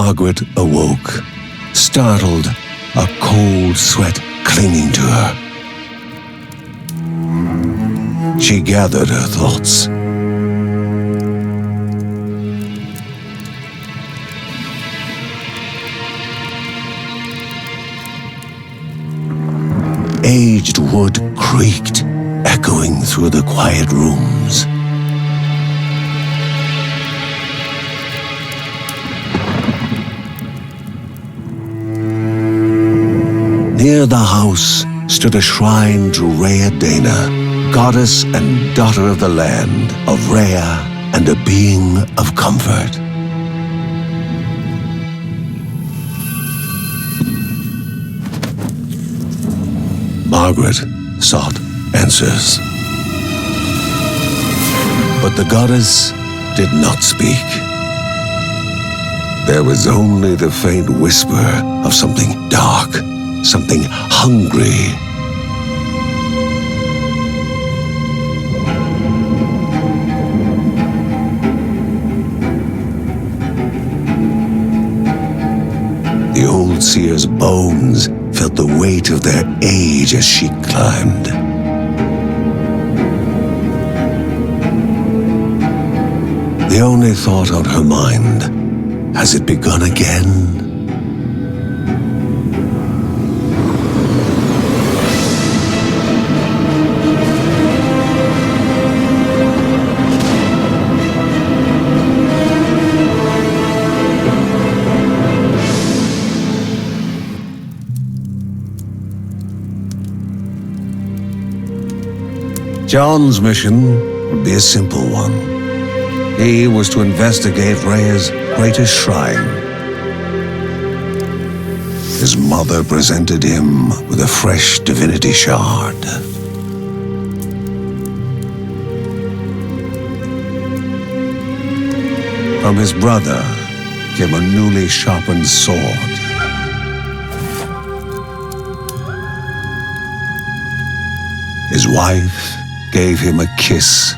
Margaret awoke, startled, a cold sweat clinging to her. She gathered her thoughts. Aged wood creaked, echoing through the quiet rooms. Near the house stood a shrine to Rhea Dana, goddess and daughter of the land, of Rhea, and a being of comfort. Margaret sought answers. But the goddess did not speak. There was only the faint whisper of something dark, something hungry. The old seer's bones felt the weight of their age as she climbed. The only thought on her mind, has it begun again? John's mission would be a simple one. He was to investigate Rhea's greatest shrine. His mother presented him with a fresh divinity shard. From his brother came a newly sharpened sword. His wife gave him a kiss,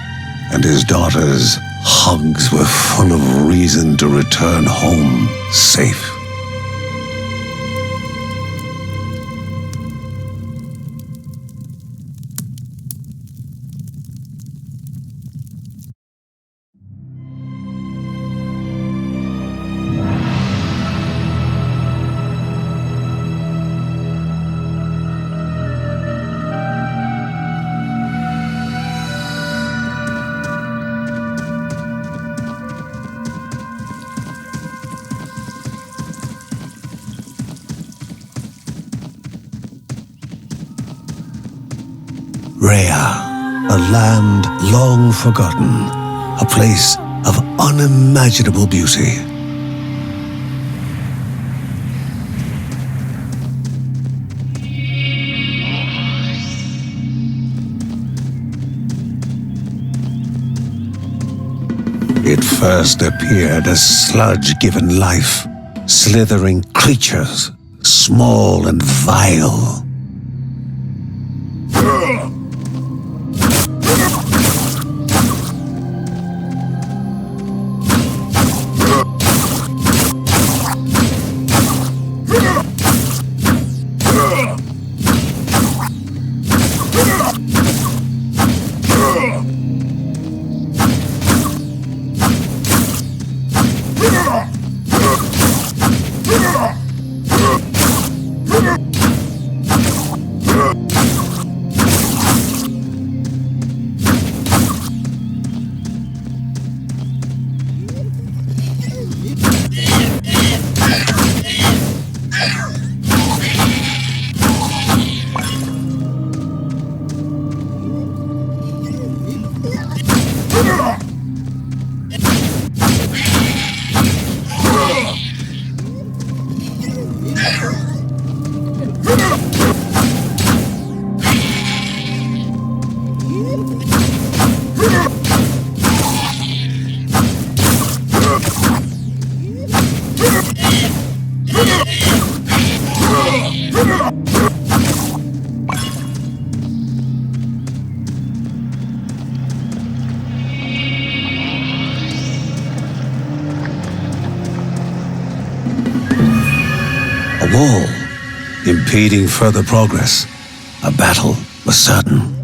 and his daughter's hugs were full of reason to return home safe. Rhea, a land long forgotten, a place of unimaginable beauty. It first appeared as sludge given life, slithering creatures, small and vile. A wall, impeding further progress. A battle was certain.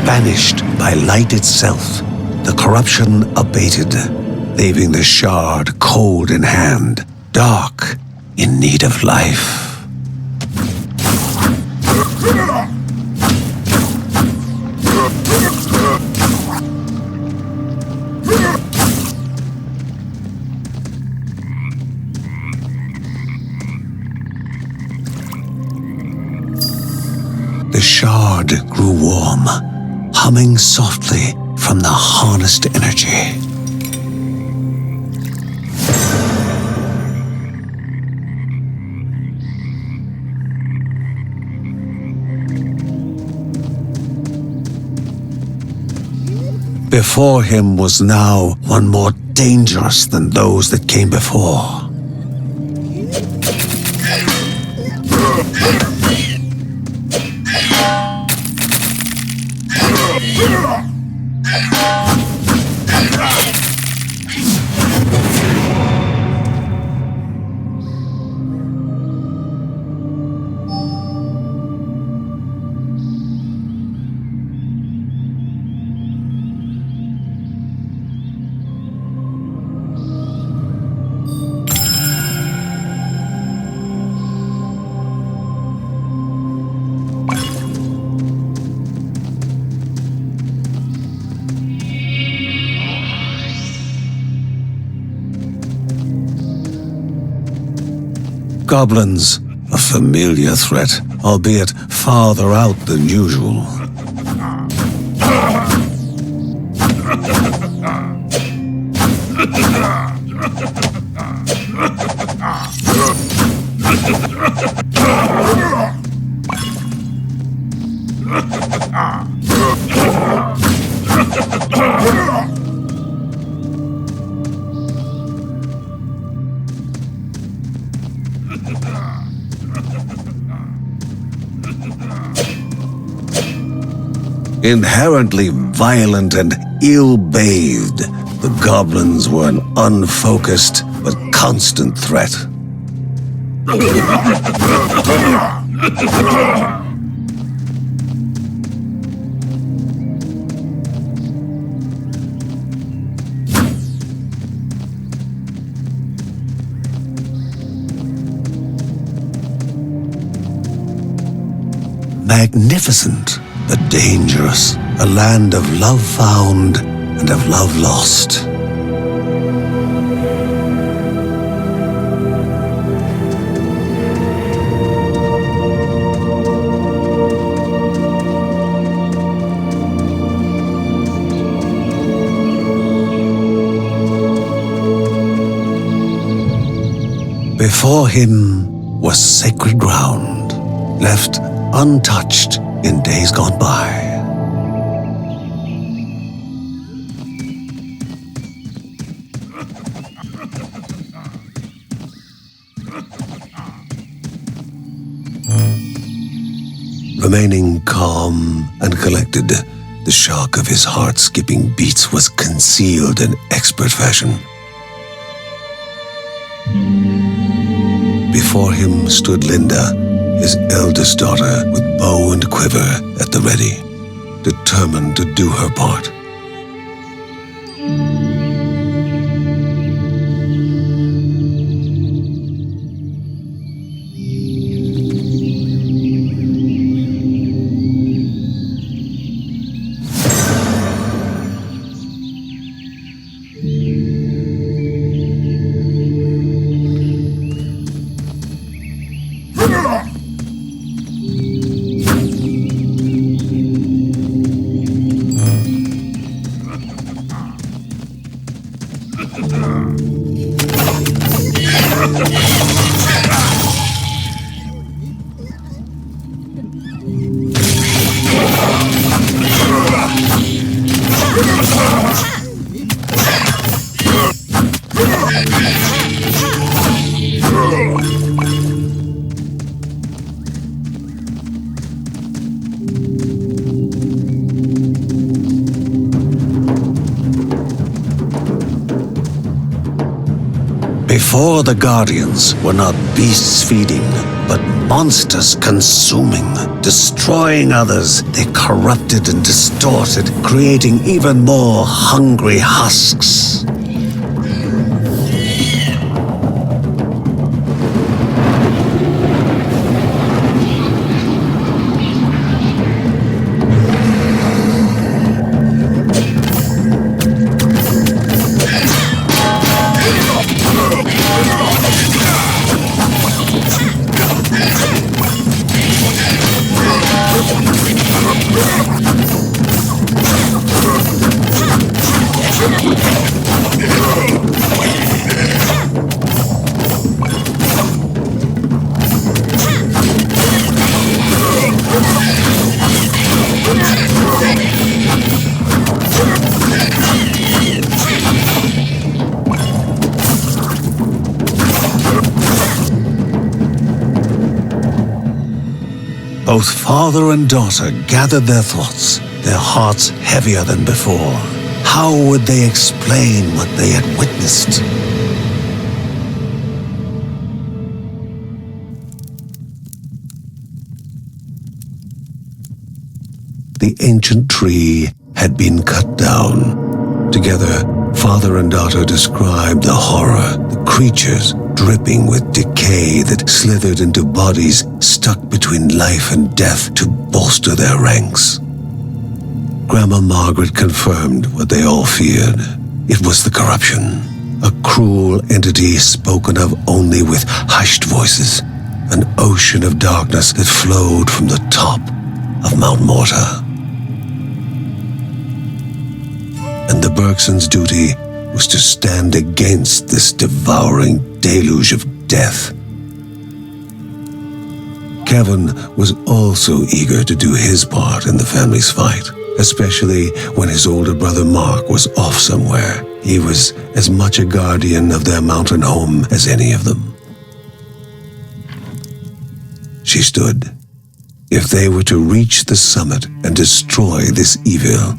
Banished by light itself, the corruption abated, leaving the shard cold in hand, dark, in need of life. The shard grew warm, humming softly from the harnessed energy. Before him was now one more dangerous than those that came before. Goblins, a familiar threat, albeit farther out than usual. Inherently violent and ill-bathed, the goblins were an unfocused but constant threat. Magnificent but dangerous, a land of love found and of love lost. Before him was sacred ground, left untouched in days gone by. Remaining calm and collected, the shock of his heart-skipping beats was concealed in expert fashion. Before him stood Linda, his eldest daughter, with bow and quiver at the ready, determined to do her part. Before, the Guardians were not beasts feeding, but monsters consuming, destroying others. They corrupted and distorted, creating even more hungry husks. Both father and daughter gathered their thoughts, their hearts heavier than before. How would they explain what they had witnessed? The ancient tree had been cut down. Together, father and daughter described the horror, the creatures dripping with decay that slithered into bodies stuck between life and death to bolster their ranks. Grandma Margaret confirmed what they all feared. It was the corruption, a cruel entity spoken of only with hushed voices, an ocean of darkness that flowed from the top of Mount MORTA. And the Bergsons' duty was to stand against this devouring deluge of death. Kevin was also eager to do his part in the family's fight, especially when his older brother Mark was off somewhere. He was as much a guardian of their mountain home as any of them. She stood. If they were to reach the summit and destroy this evil,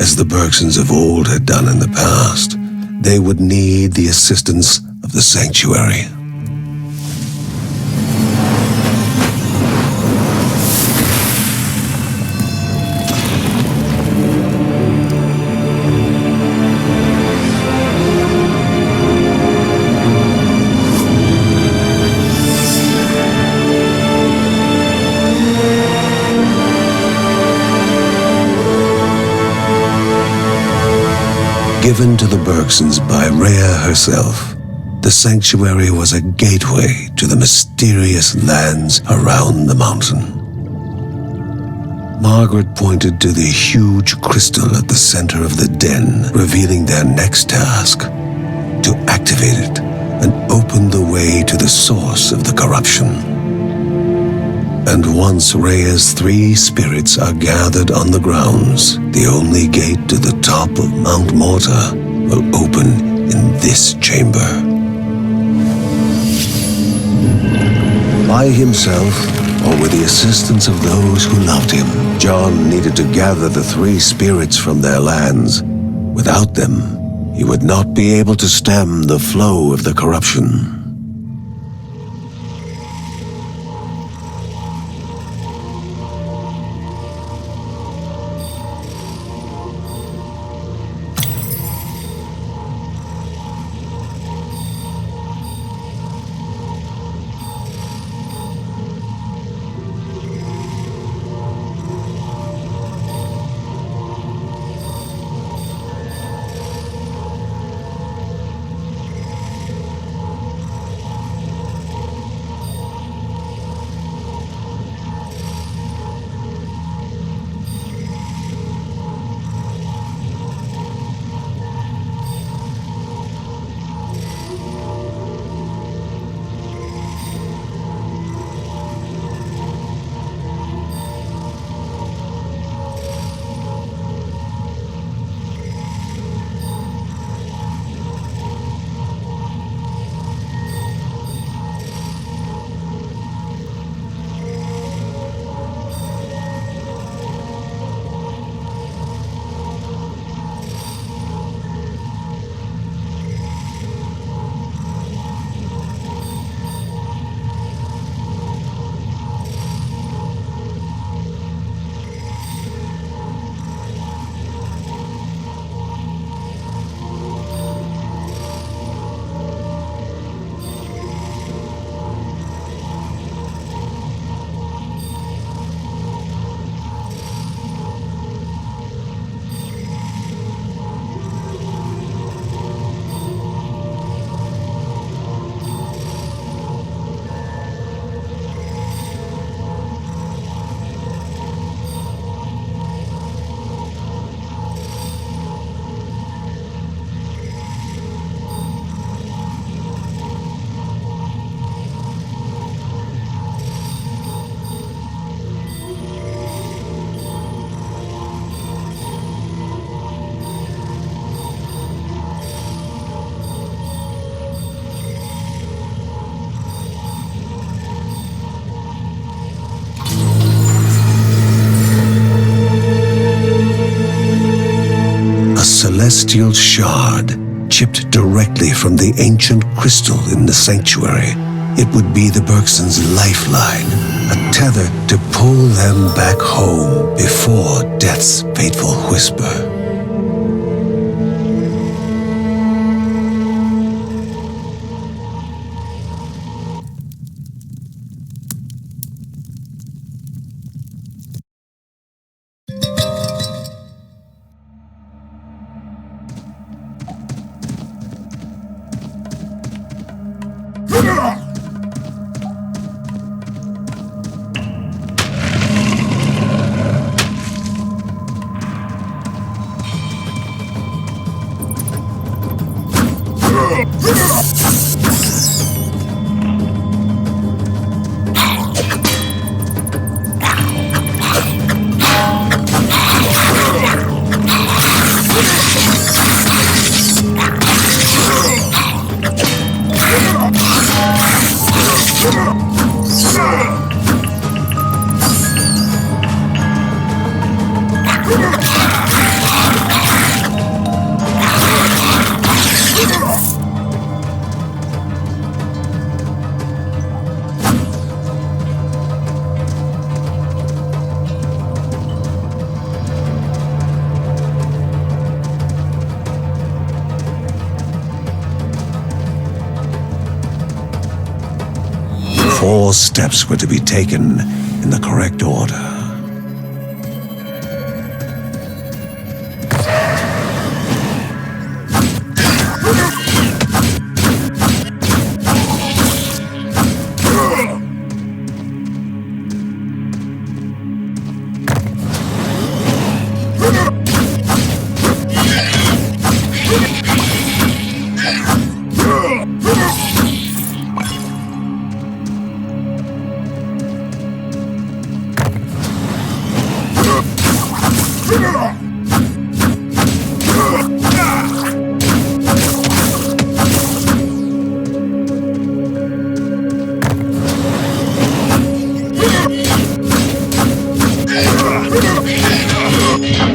as the Bergsons of old had done in the past, they would need the assistance of the sanctuary. Given to the Bergsons by Rhea herself, the sanctuary was a gateway to the mysterious lands around the mountain. Margaret pointed to the huge crystal at the center of the den, revealing their next task: to activate it and open the way to the source of the corruption. And once Rhea's 3 spirits are gathered on the grounds, the only gate to the top of Mount MORTA will open in this chamber. By himself, or with the assistance of those who loved him, John needed to gather the 3 spirits from their lands. Without them, he would not be able to stem the flow of the corruption. celestial shard, chipped directly from the ancient crystal in the sanctuary. It would be the Bergsons' lifeline, a tether to pull them back home before death's fateful whisper. Four steps were to be taken in the correct order.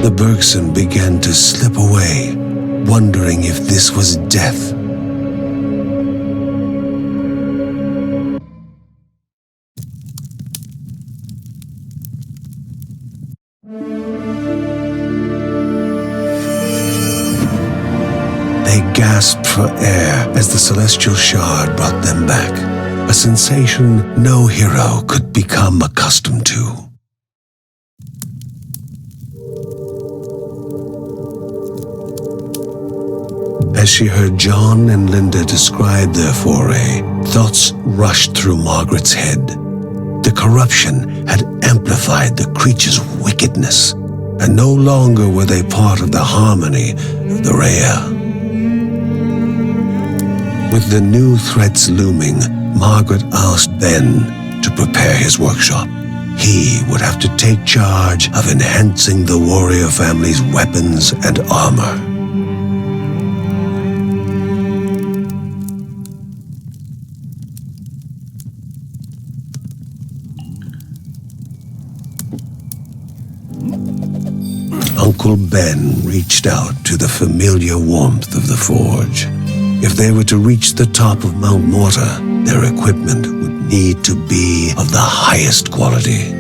The Bergson began to slip away, wondering if this was death. They gasped for air as the celestial shard brought them back, a sensation no hero could become accustomed to. As she heard John and Linda describe their foray, thoughts rushed through Margaret's head. The corruption had amplified the creature's wickedness, and no longer were they part of the harmony of the Rhea. With the new threats looming, Margaret asked Ben to prepare his workshop. He would have to take charge of enhancing the warrior family's weapons and armor. Uncle Ben reached out to the familiar warmth of the forge. If they were to reach the top of Mount MORTA, their equipment would need to be of the highest quality.